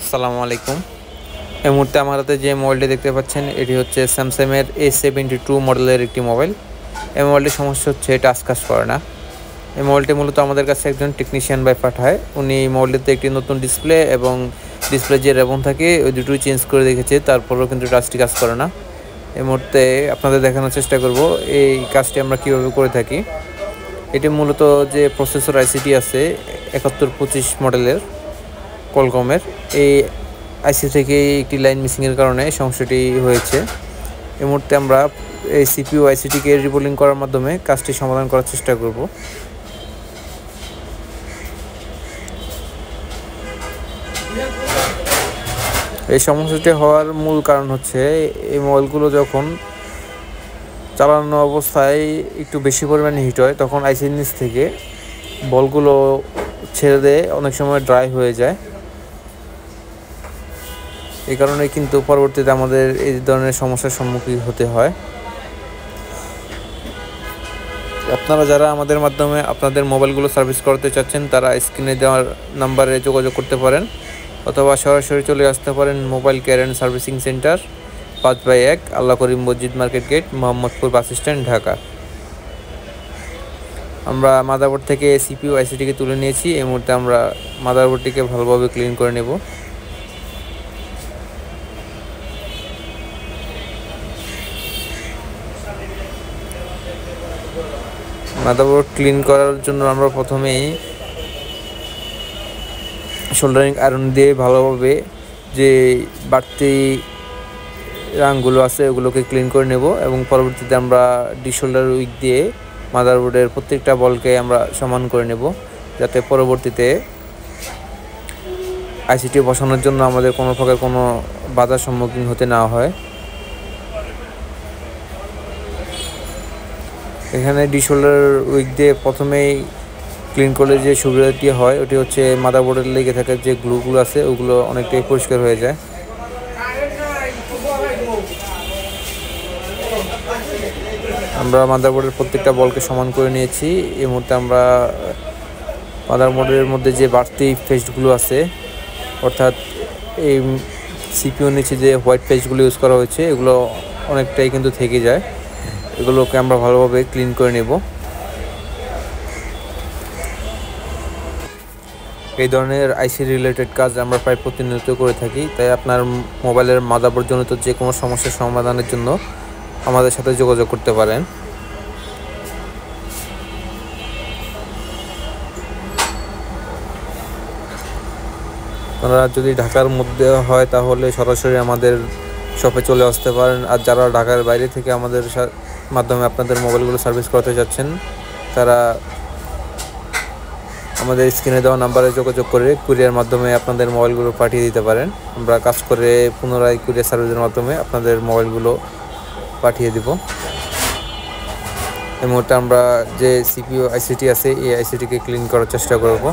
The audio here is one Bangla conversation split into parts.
আসসালামু আলাইকুম। এই মুহূর্তে আমার হাতে যে মোবাইলটি দেখতে পাচ্ছেন এটি হচ্ছে স্যামসাংয়ের A72 মডেলের একটি মোবাইল। এই মোবাইলটির সমস্যা হচ্ছে টাচ কাজ করে না। এই মোবাইলটি মূলত আমাদের কাছে একজন টেকনিশিয়ান ভাই পাঠায়। উনি মোবাইলটিতে একটি নতুন ডিসপ্লে এবং ডিসপ্লে যে রেবন থাকে ওই দুটোই চেঞ্জ করে দেখেছে, তারপরেও কিন্তু টাচটি কাজ করে না। এই মুহূর্তে আপনাদের দেখানোর চেষ্টা করব এই কাজটি আমরা কীভাবে করে থাকি। এটি মূলত যে প্রসেসর আইসিটি আছে 7125 মডেলের কোয়ালকমের, এই আইসি থেকে একটি লাইন মিসিংয়ের কারণে সমস্যাটি হয়েছে। এই মুহূর্তে আমরা এই সিপিইউ আইসিটিকে রিবোলিং করার মাধ্যমে কাজটি সমাধান করার চেষ্টা করব। এই সমস্যাটি হওয়ার মূল কারণ হচ্ছে এই মোবাইলগুলো যখন চালানো অবস্থায় একটু বেশি পরিমাণে হিট হয় তখন আইসির নিচ থেকে বলগুলো ছেড়ে দিয়ে অনেক সময় ড্রাই হয়ে যায়। এই কারণে কিন্তু পরবর্তীতে আমাদের এই ধরনের সমস্যার সম্মুখীন হতে হয়। আপনারা যারা আমাদের মাধ্যমে আপনাদের মোবাইলগুলো সার্ভিস করতে চাচ্ছেন তারা স্ক্রিনে দেওয়ার নাম্বারে যোগাযোগ করতে পারেন, অথবা সরাসরি চলে আসতে পারেন mobile care and servicing centre 5/1 আল্লাহ করিম মসজিদ market gate, Mohammadpur bus stand, Dhaka. আমরা মাদারবোর্ড থেকে সিপিইউ আইসিটিকে তুলে নিয়েছি। এই মুহূর্তে আমরা মাদারবোর্ডটিকে ভালোভাবে ক্লিন করে নেব। মাদারবোর্ড ক্লিন করার জন্য আমরা প্রথমেই সোল্ডারিং আয়রন দিয়ে ভালোভাবে যে বাড়তি রাংগুলো আছে ওগুলোকে ক্লিন করে নেব, এবং পরবর্তীতে আমরা ডিশোল্ডার উইক দিয়ে মাদারবোর্ডের প্রত্যেকটা বলকে আমরা সমান করে নেব, যাতে পরবর্তীতে আইসিটি বসানোর জন্য আমাদের কোনো প্রকার কোনো বাধার সম্মুখীন হতে না হয়। এখানে ডিশোল্ডার উইক দিয়ে প্রথমেই ক্লিন করলে যে সুবিধাটি হয় ওটি হচ্ছে মাদারবোর্ডের লেগে থাকা যে গ্লুগুলো আছে ওগুলো অনেকটাই পরিষ্কার হয়ে যায়। আমরা মাদারবোর্ডের প্রত্যেকটা বলকে সমান করে নিয়েছি। এই মুহূর্তে আমরা মাদারবোর্ডের মধ্যে যে বাড়তি পেস্টগুলো আছে, অর্থাৎ এই সিপিইউর নিচে যে হোয়াইট পেস্টগুলো ইউজ করা হয়েছে এগুলো অনেকটাই কিন্তু থেকে যায়, এগুলোকে আমরা ভালোভাবে ক্লিন করে নেব। এই ধরনের আইসি রিলেটেড কাজ আমরা প্রায় প্রতিনিয়ত করে থাকি, তাই আপনার মোবাইলের মাদারবোর্ড জনিত যে কোনো সমস্যার সমাধানের জন্য আমাদের সাথে যোগাযোগ করতে পারেন। আপনারা যদি ঢাকার মধ্যে হয় তাহলে সরাসরি আমাদের শপে চলে আসতে পারেন, আর যারা ঢাকার বাইরে থেকে আমাদের মাধ্যমে আপনাদের মোবাইলগুলো সার্ভিস করতে চাচ্ছেন তারা আমাদের স্ক্রিনে দেওয়া নাম্বারে যোগাযোগ করে কুরিয়ার মাধ্যমে আপনাদের মোবাইলগুলো পাঠিয়ে দিতে পারেন। আমরা কাজ করে পুনরায় কুরিয়ার সার্ভিসের মাধ্যমে আপনাদের মোবাইলগুলো পাঠিয়ে দিব। এই মুহূর্তে আমরা যে সিপিইউ আইসিটি আছে এই আইসিটিকে ক্লিন করার চেষ্টা করব।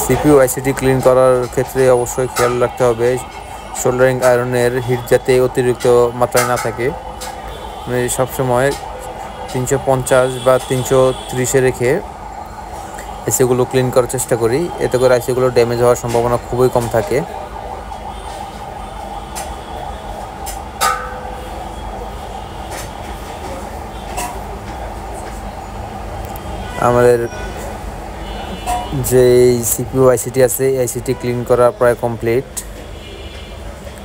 সিপিইউ আইসিটি ক্লিন করার ক্ষেত্রে অবশ্যই খেয়াল রাখতে হবে সোল্ডারিং আয়রনের হিট যাতে অতিরিক্ত মাত্রায় না থাকে। সবসময় 350 বা 330-এ রেখে আইসিগুলো ক্লিন করার চেষ্টা করি, এতে করে আইসিগুলো ড্যামেজ হওয়ার সম্ভাবনা খুবই কম থাকে। আমাদের যে সিপিইউ আইসিটি আছে এই আইসিটি ক্লিন করা প্রায় কমপ্লিট।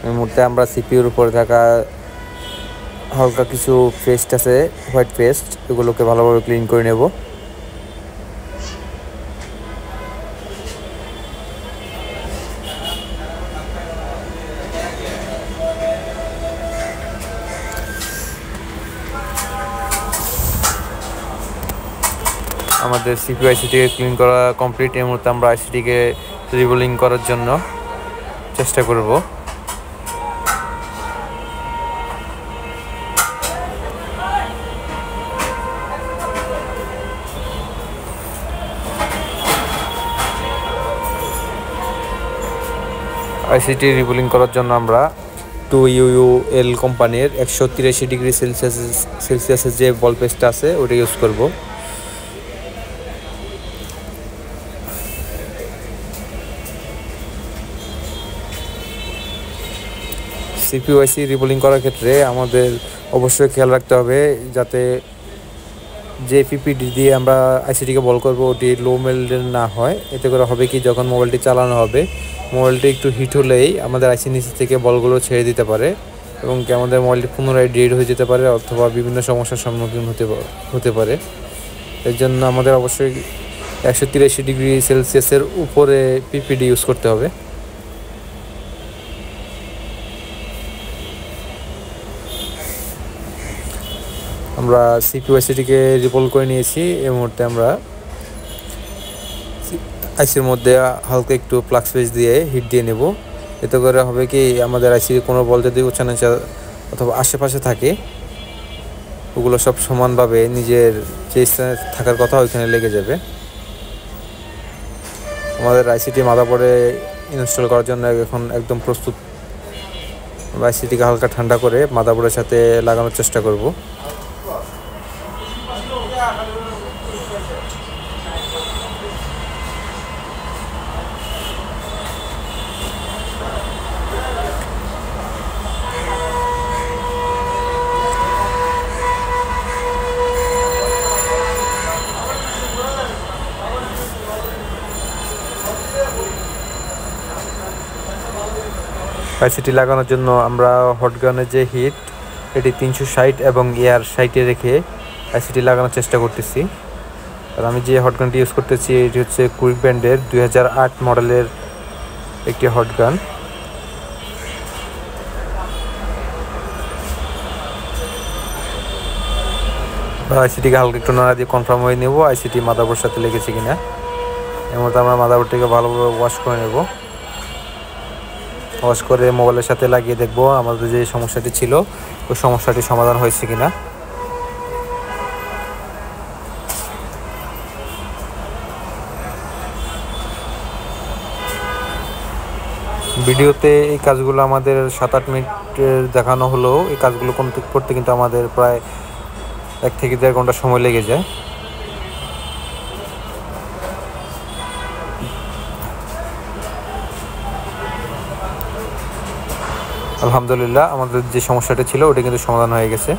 এই মুহূর্তে আমরা সিপিইউর উপরে থাকা হালকা কিছু পেস্ট আছে, হোয়াইট পেস্ট, এগুলোকে ভালোভাবে ক্লিন করে নেব। আমাদের সিপিইউ আইসিটিকে ক্লিন করা কমপ্লিট। এই মুহূর্তে আমরা আইসিটিকে রিবোলিং করার জন্য চেষ্টা করব। আইসিটি রিবুলিং করার জন্য আমরা 2UUL কোম্পানির 183 ডিগ্রি সেলসিয়াসের যে বল পেস্টটা আছে ওটা ইউজ করব। সিপিইউআইসি রিবুলিং করার ক্ষেত্রে আমাদের অবশ্যই খেয়াল রাখতে হবে যাতে যে পিপিডি দিয়ে আমরা আইসিটিকে বল করব ওটি লো মেল্টেড না হয়। এতে করে হবে কি, যখন মোবাইলটি চালানো হবে মোবাইলটি একটু হিট হলেই আমাদের আইসি নিচে থেকে বলগুলো ছেড়ে দিতে পারে এবং কি আমাদের মোবাইলটি পুনরায় ডেড হয়ে যেতে পারে অথবা বিভিন্ন সমস্যার সম্মুখীন হতে পারে। এর জন্য আমাদের অবশ্যই 183 ডিগ্রি সেলসিয়াসের উপরে পিপিডি ইউজ করতে হবে। আমরা সিপিইউআইসিটিকে রিপল করে নিয়েছি। এই মুহূর্তে আমরা আইসির মধ্যে হালকা একটু ফ্লাক্স পেজ দিয়ে হিট দিয়ে নেব। এতে করে হবে কি, আমাদের আইসির কোনো বল যদি উচ্চানিচা অথবা আশেপাশে থাকে ওগুলো সব সমানভাবে নিজের যে স্থানে থাকার কথা ওইখানে লেগে যাবে। আমাদের আইসিটি মাদারবোর্ডে ইনস্টল করার জন্য এখন একদম প্রস্তুত। আইসিটিকে হালকা ঠান্ডা করে মাদারবোর্ডের সাথে লাগানোর চেষ্টা করব। আইসিটি লাগানোর জন্য আমরা হটগানের যে হিট এটি 360 এবং এয়ার 60-এ রেখে আইসিটি লাগানোর চেষ্টা করতেছি। আর আমি যে হটগানটি ইউজ করতেছি এটি হচ্ছে কুইক ব্যান্ডের 2008 মডেলের একটি হটগান। আইসিটিকে হালকা একটু নাড়া দিয়ে কনফার্ম হয়ে নেব আইসিটি মাদারবোর্ডের সাথে লেগেছে কিনা। এর মধ্যে আমরা মাদারবোর্ডটিকে ভালোভাবে ওয়াশ করে নেব। ওয়াশ করে মোবাইলের সাথে লাগিয়ে দেখব আমাদের যে সমস্যাটি ছিল ওই সমস্যাটি সমাধান হয়েছে কিনা। ভিডিওতে এই কাজগুলো আমাদের 7-8 মিনিটের দেখানো হলো। এই কাজগুলো করতে কিন্তু আমাদের প্রায় 1 থেকে 1.5 ঘন্টা সময় লেগে যায়। আলহামদুলিল্লাহ আমাদের যে সমস্যাটা ছিল ওটা কিন্তু সমাধান হয়ে গেছে।